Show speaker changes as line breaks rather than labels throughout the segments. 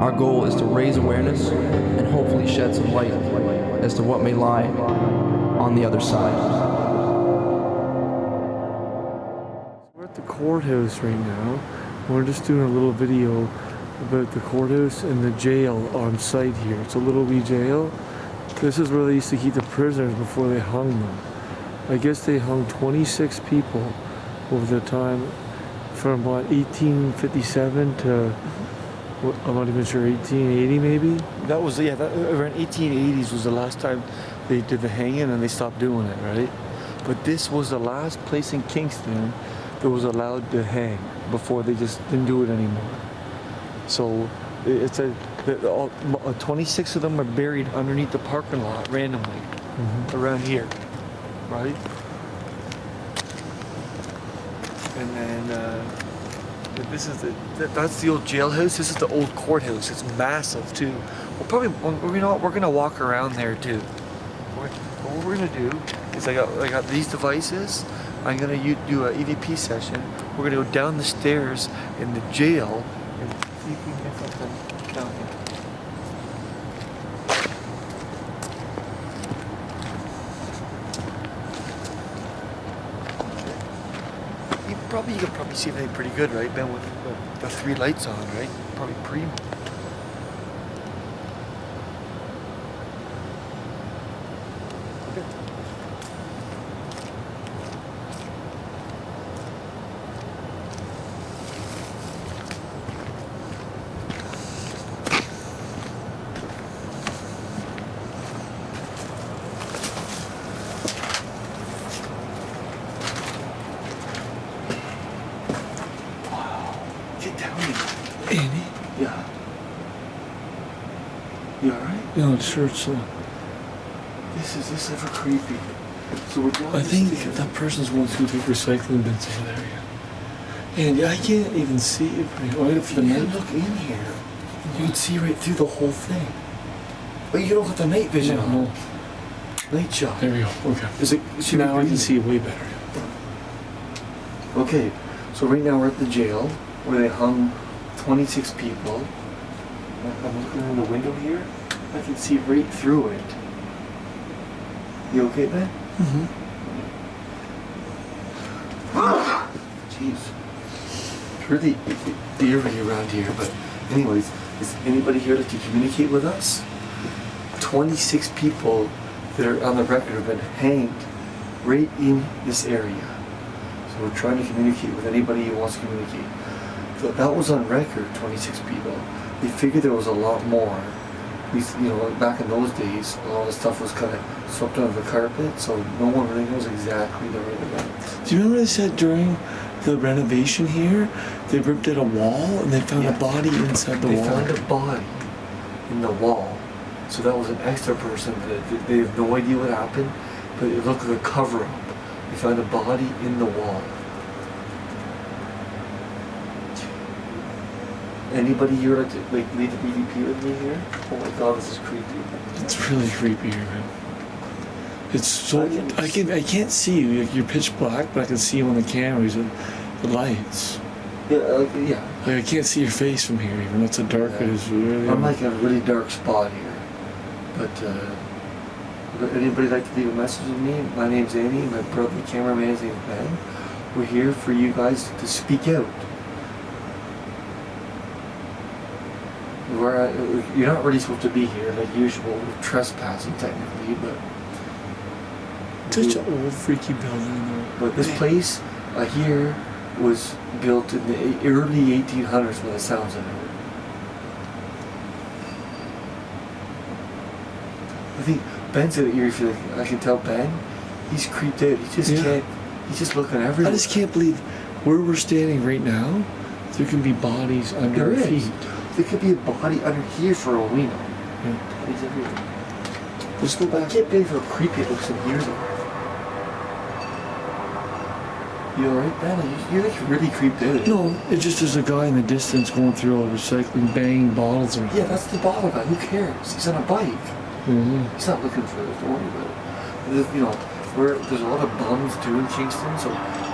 Our goal is to raise awareness and hopefully shed some light as to what may lie on the other side.
We're at the courthouse right now. We're just doing a little video about the courthouse and the jail on site here. It's a little wee jail. This is where they used to keep the prisoners before they hung them. I guess they hung 26 people over the time from what, 1857 to, I'm not even sure, 1880 maybe? That was, yeah, around 1880s was the last time they did the hanging, and they stopped doing it, right? But this was the last place in Kingston that was allowed to hang before they just didn't do it anymore. So it's 26 of them are buried underneath the parking lot randomly around here, right? And then this is that's the old jailhouse. This is the old courthouse. It's massive too. We're gonna walk around there too. What we're gonna do is I got these devices. I'm gonna do a EVP session. We're gonna go down the stairs in the jail and see if we can get something down here. You can probably see everything pretty good, right, Ben, with the 3 lights on, right? Probably primo. Andy? Yeah. You alright?
Yeah, it's sure it's
This is ever creepy. So we're down
I think
stairs.
that person's going through the recycling bins over there. Yeah. And I can't even see it right
If you look in here, you can see right through the whole thing. But you don't have the night vision on.
No.
Night shot.
There we go. Okay.
Should
Now I
we
can see it way better.
Okay, so right now we're at the jail where they hung 26 people. I'm looking in the window here. I can see right through it. You okay, Ben?
Mm-hmm.
Jeez. It's really eerie around here, but anyways, is anybody here like to communicate with us? 26 people that are on the record have been hanged right in this area. So we're trying to communicate with anybody who wants to communicate. So that was on record, 26 people. They figured there was a lot more. Back in those days, a lot of stuff was kind of swept under the carpet, so no one really knows exactly the right amount.
Do you remember they said during the renovation here, they ripped out a wall and they found a body inside the wall?
They found a body in the wall. So that was an extra person. They have no idea what happened, but it looked like a cover-up. They found a body in the wall. Anybody here like to lead the EVP with me here? Oh my god, this is creepy.
It's really creepy here, man. It's so I can't see you. Like, you're pitch black, but I can see you on the cameras and the lights.
Yeah.
Like I can't see your face from here even. That's how dark it is. Really.
I'm like in a really dark spot here. But would anybody like to leave a message with me? My name's Andy. My brother, the cameraman's name is Ben. We're here for you guys to speak out. You're not really supposed to be here like usual. We're trespassing technically, but
Such an old freaky building though.
But this place here was built in the early 1800s by the sounds of it. I think Ben's in the eerie feeling. I can tell Ben, he's creeped out. He just can't, he's just looking everywhere.
I just can't believe where we're standing right now, there can be bodies under our feet.
There could be a body under here for all we know.
Yeah.
Bodies everywhere. Let's go back. I can't believe how creepy it looks in here though. You alright, Ben? You're like really creeped out.
No, it's just there's a guy in the distance going through all the recycling, banging bottles.
Yeah, that's the bottle guy. Who cares? He's on a bike.
Mm-hmm.
He's not looking for us. Don't worry about it. There's a lot of bums too in Kingston, so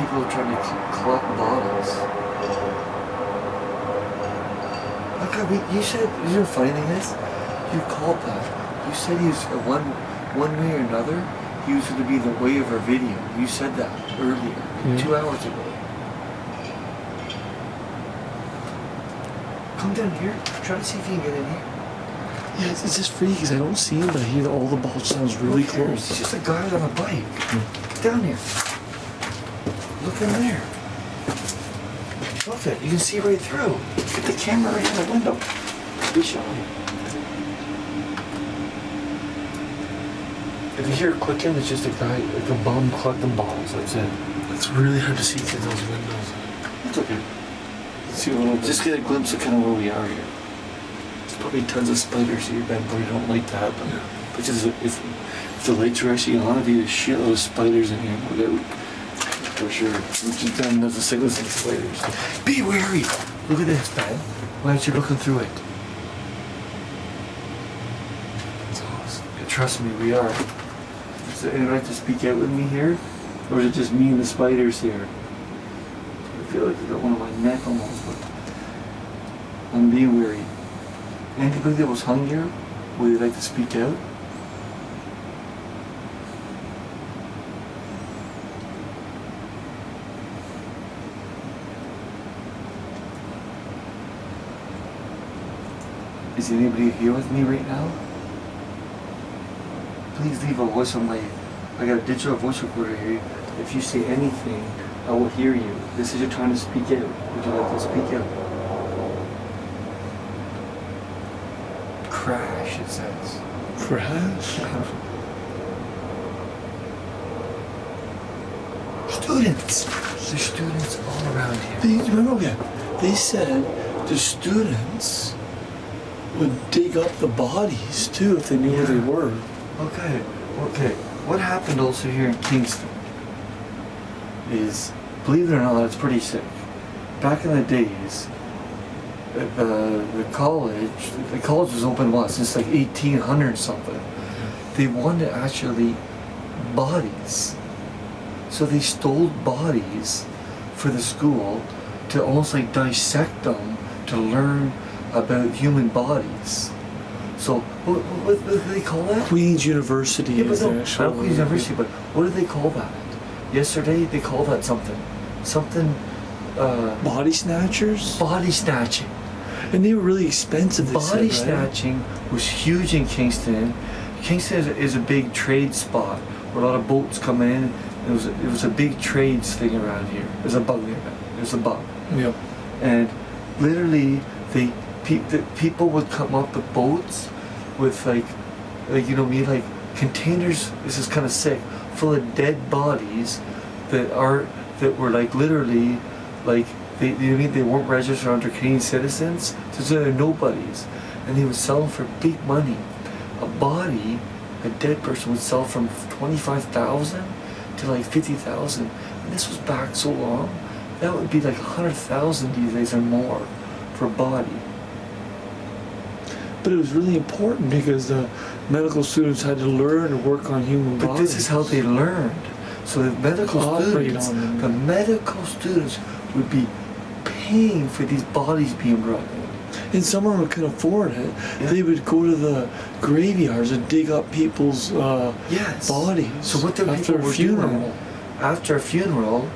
people are trying to collect bottles. That
God, you said, you know the funny thing is? You called that. You said he was one way or another, he was going to be the way of our video. You said that earlier, 2 hours ago. Come down here, try to see if you can get in here.
Yeah, it's just free because I don't see him, but I hear all the ball sounds really close.
He's just a guy on a bike. Get down here. Look in there. Look it. You can see right through. Get the camera right in the window. Be showing. If you hear clicking, it's just a guy, like a bum collecting bottles. That's it.
It's really hard to see through those windows.
It's okay.
Let's see a little bit.
Just get a glimpse of kind of where we are here. There's probably tons of spiders here, Ben, but I don't like that. But just if the lights are actually on, it'd be a shitload of spiders in here. No doubt. For sure. Which is then there's a sickness and spiders. Be wary! Look at this, Ben. Why aren't you looking through it? Trust me, we are. Is there anyone like to speak out with me here? Or is it just me and the spiders here? I feel like I got one on my neck almost, but I'm being wary. Anybody that was hung here, would you like to speak out? Is anybody here with me right now? Please leave a voice on my... I got a digital voice recorder here. If you say anything, I will hear you. This is your time to speak out. Would you like to speak out? Crash, it says.
Crash?
Students! There's students all around here.
They said the students would dig up the bodies too if they knew where they were.
Okay. What happened also here in Kingston is, believe it or not, it's pretty sick. Back in the days, the college was open since like 1800 something. They wanted actually bodies. So they stole bodies for the school to almost like dissect them to learn about human bodies. So what do they call that?
Queen's University is
no,
actually.
not Queen's University, but what do they call that? Yesterday they called that something.
Body snatchers?
Body snatching.
And they were really expensive.
Body snatching was huge in Kingston. Kingston is a big trade spot where a lot of boats come in. It was a big trades thing around here. There's a bug there. There's a bug.
Yep.
And literally, the people would come up with boats with like containers. This is kind of sick, full of dead bodies that were like literally like they weren't registered under Canadian citizens, so they're nobodies, and they would sell them for big money. A dead person would sell from 25,000 to like 50,000, and this was back so long. That would be like 100,000 these days or more for a body.
But it was really important because the medical students had to learn to work on human bodies.
But this is how they learned. So the medical students would be paying for these bodies being brought in.
And someone who could afford it, they would go to the graveyards and dig up people's bodies.
So what the people were doing, after a funeral,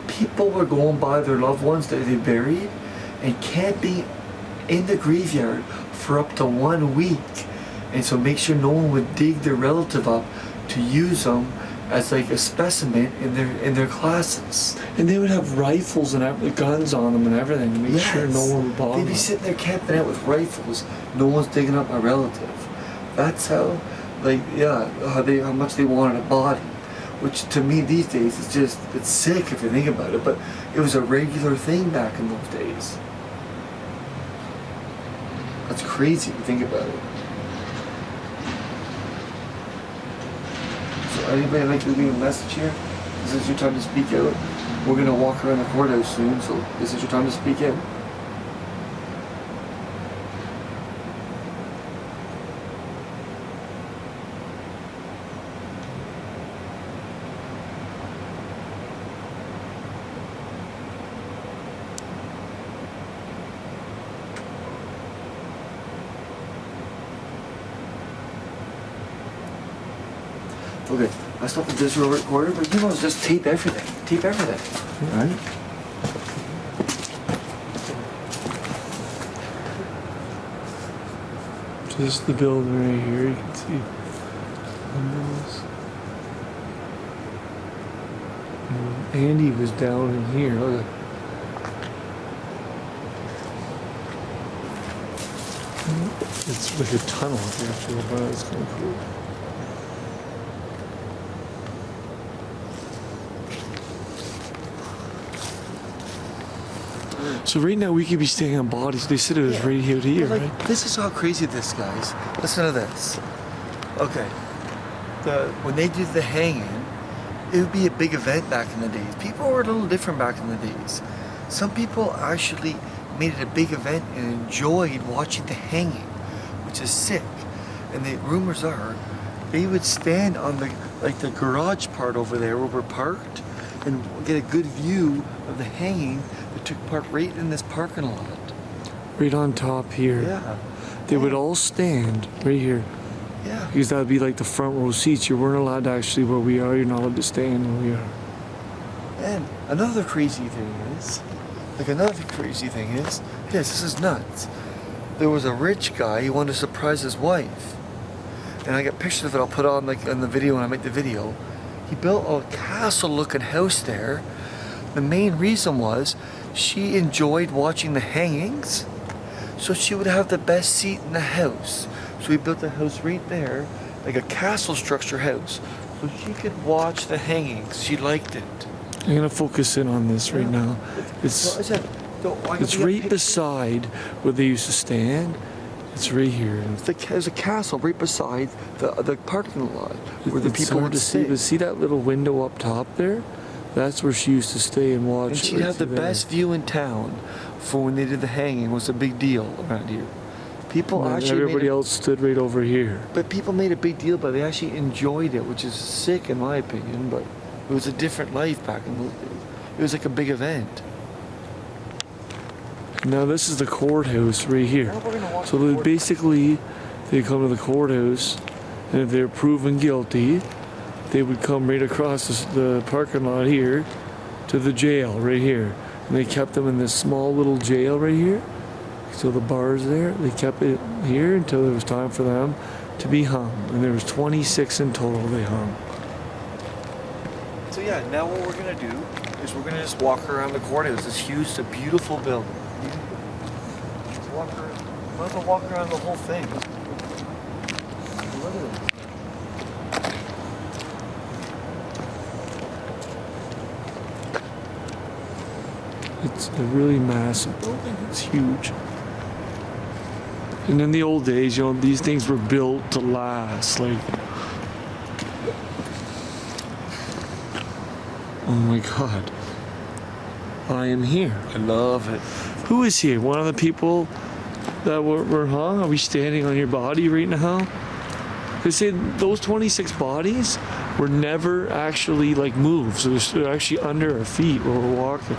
people were going by their loved ones that they buried and camping in the graveyard for up to 1 week. And so make sure no one would dig their relative up to use them as like a specimen in their classes.
And they would have rifles and guns on them and everything to make sure no one would bother them.
They'd be sitting there camping out with rifles. No one's digging up my relative. That's how, how much they wanted a body. Which to me these days it's sick if you think about it, but it was a regular thing back in those days. That's crazy if you think about it. So anybody like to leave a message here? This is your time to speak out. We're gonna walk around the courthouse soon, so this is your time to speak out. Okay, I stopped the digital recorder, but you know, just tape everything. Tape everything. Right?
Just the building right here, you can see windows. Andy was down in here. Look. It's like a tunnel here for the bar. It's kind of cool. So right now we could be staying on bodies. They said it was right here to here,
Like,
right?
this is how crazy this, guys. Listen to this. Okay. When they did the hanging, it would be a big event back in the days. People were a little different back in the days. Some people actually made it a big event and enjoyed watching the hanging, which is sick. And the rumors are they would stand on the garage part over there where we're parked and get a good view of the hanging that took part right in this parking lot.
Right on top here.
Yeah.
They would all stand right here.
Yeah.
Because that would be like the front row seats. You weren't allowed to actually where we are. You're not allowed to stand where we are.
And another crazy thing is, this is nuts. There was a rich guy, he wanted to surprise his wife. And I got pictures of it, I'll put on the video when I make the video. He built a castle-looking house there. The main reason was she enjoyed watching the hangings, so she would have the best seat in the house. So he built a house right there, like a castle structure house, so she could watch the hangings. She liked it.
I'm gonna focus in on this right now. It's right beside where they used to stand. It's right here.
There's a castle right beside the parking lot where the
It's
people
hard
would
to see,
stay.
but see that little window up top there? That's where she used to stay and watch.
And she'd
right
have the
through there.
best view in town for when they did the hanging. Was a big deal around here. People
And
actually
everybody else stood right over here.
but people made a big deal, but they actually enjoyed it, which is sick in my opinion. But it was a different life back in those days. It was like a big event.
Now this is the courthouse right here. So basically, they come to the courthouse, and if they're proven guilty, they would come right across the parking lot here to the jail right here. And they kept them in this small little jail right here. So the bar's there. They kept it here until it was time for them to be hung. And there was 26 in total they hung.
So yeah, now what we're gonna do is we're gonna just walk around the courthouse. It's huge, it's a beautiful building. Just walk around. Might as well walk around the whole thing. Look at this.
It's a really massive building. It's huge. And in the old days, you know, these things were built to last. Like, oh my God. I am here.
I love it.
Who is here? One of the people that were hung? Are we standing on your body right now? They say those 26 bodies were never actually like moved. So they're actually under our feet while we're walking.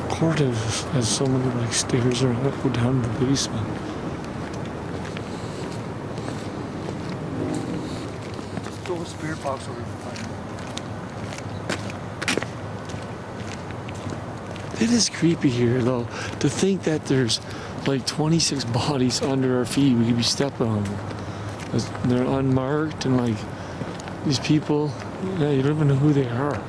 Courthouse has so many like stairs around that go down to the basement.
Just throw a spirit box over the fire.
It is creepy here though, to think that there's like 26 bodies under our feet. We could be stepping on them. They're unmarked and like these people, yeah, you don't even know who they are.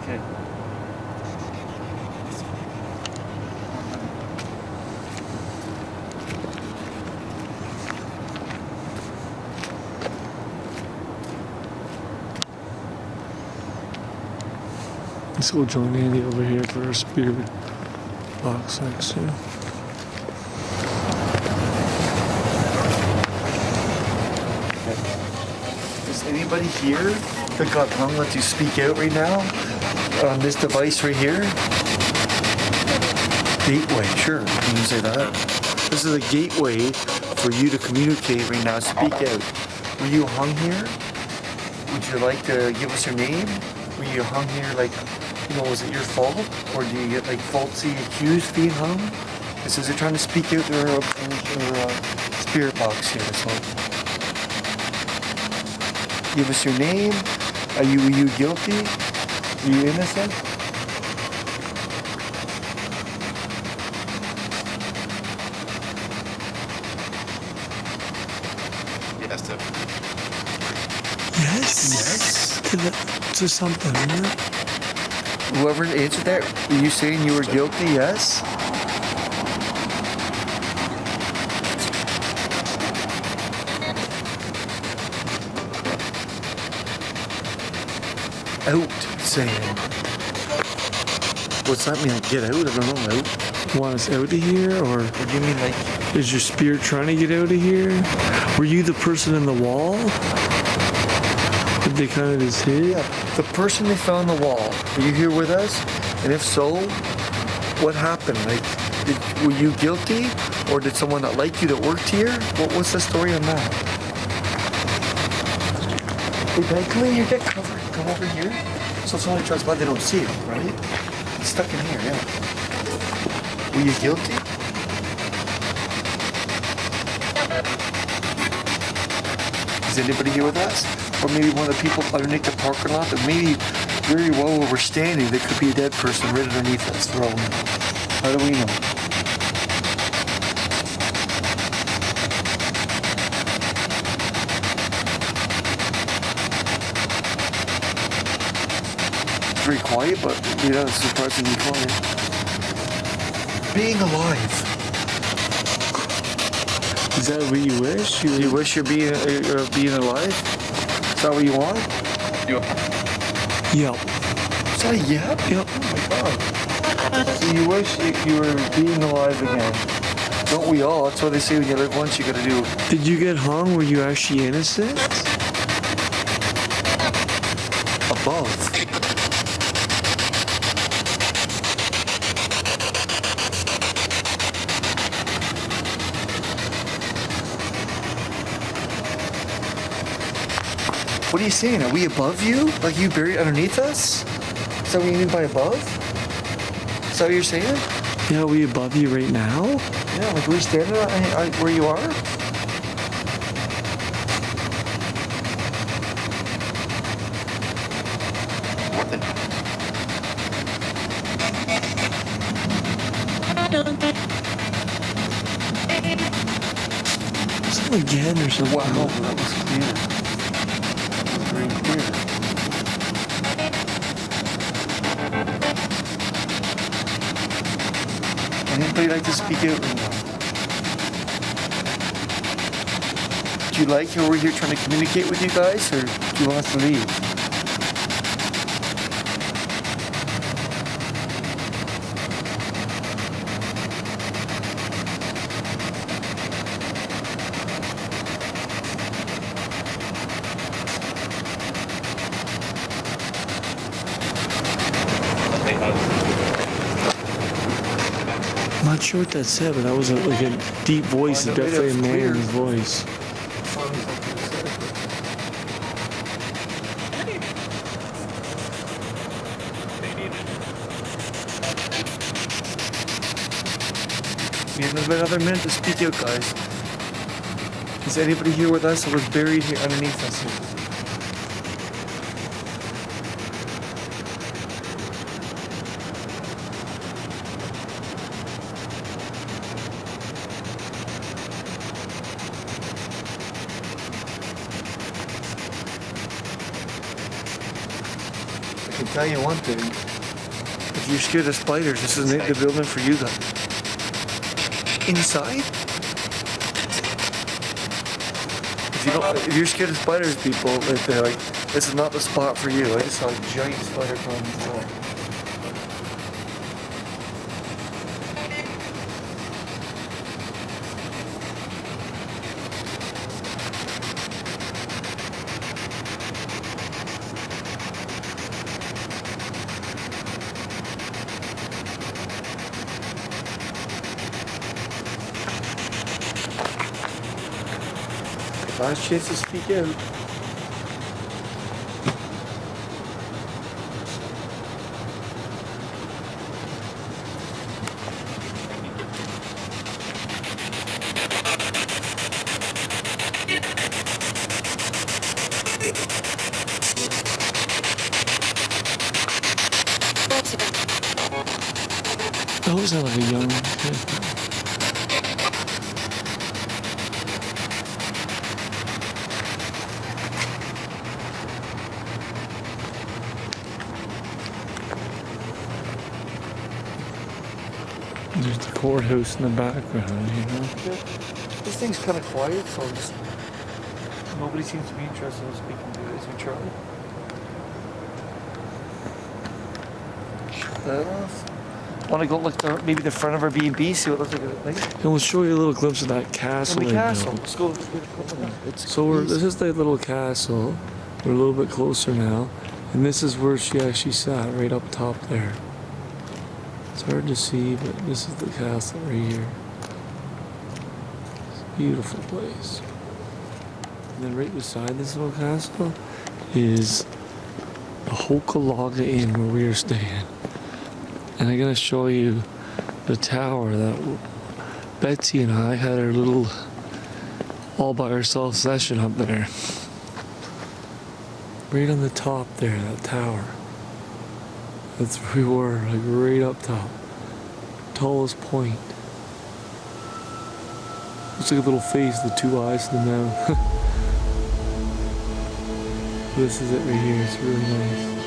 Okay.
Let's go join Andy over here for our spirit box section.
Is anybody here that got hung let you speak out right now on this device right here? Gateway, sure, you can say that. This is a gateway for you to communicate right now. Speak out. Were you hung here? Would you like to give us your name? Were you hung here like, was it your fault? Or do you get like falsely accused being hung? It says they're trying to speak out their spirit box here, so. Give us your name. Were you guilty? Are you innocent?
Yes. To something, isn't it?
Whoever answered that, were you saying you were guilty? Yes? Out, saying. What's that mean? Like, get out? I don't know. Out?
Want us out of here, or
What do you mean, like?
is your spirit trying to get out of here? Were you the person in the wall? Did they kind of just hit?
Yeah, the person they found on the wall. Were you here with us? And if so, what happened? Like, were you guilty, or did someone not like you that worked here? What's the story on that? Hey, Ben, come in here, get covered. Come over here. So if somebody drives by, they don't see it, right? It's stuck in here, yeah. Were you guilty? Is anybody here with us? Or maybe one of the people underneath the parking lot that maybe very well where we're standing, there could be a dead person right underneath us for all we know. How do we know? It's very quiet, but it's surprisingly quiet. Being alive.
Is that what you wish?
You wish you're being alive? Is that what you want?
Yep.
Is that a yep?
Yep.
Oh my god. So you wish you were being alive again. Don't we all? That's what they say when you live once, you gotta do.
Did you get hung? Were you actually innocent?
Above. What are you saying? Are we above you? Like you buried underneath us? Is that what you mean by above? Is that what you're saying?
Yeah, are we above you right now?
Yeah, like we're standing where you are?
Something again or something?
Wow, that was clear. That was very clear. Anybody like to speak out right now? Do you like how we're here trying to communicate with you guys, or do you want us to leave?
I'm not sure what that said, but that was like a deep voice,
Oh, no,
definitely a
that's clear.
man's voice.
We have another minute to speak out, guys. Is anybody here with us that was buried here underneath us here? I can tell you one thing. If you're scared of spiders, this isn't the building for you guys. Inside? If you're scared of spiders, people, they're like, this is not the spot for you. I just saw a giant spider crawling the floor.
last chance to speak out.
I always had like a young kid. There's the courthouse in the background, you know?
This thing's kind of quiet, so just nobody seems to be interested in speaking to it. Is we try? Shut that off. Want to go look maybe the front of our B&B, see what it looks like at night?
And we'll show you a little glimpse of that castle.
The
they
castle.
built.
Let's go.
So this is the little castle. We're a little bit closer now. And this is where she actually sat, right up top there. It's hard to see, but this is the castle right here. It's a beautiful place. And then right beside this little castle is the Hochelaga Inn where we are staying. And I'm gonna show you the tower that Betsy and I had our little all by ourselves session up there. Right on the top there, that tower. That's where we were, like right up top. Tallest point. Looks like a little face, the two eyes in the mouth. This is it right here, it's really nice.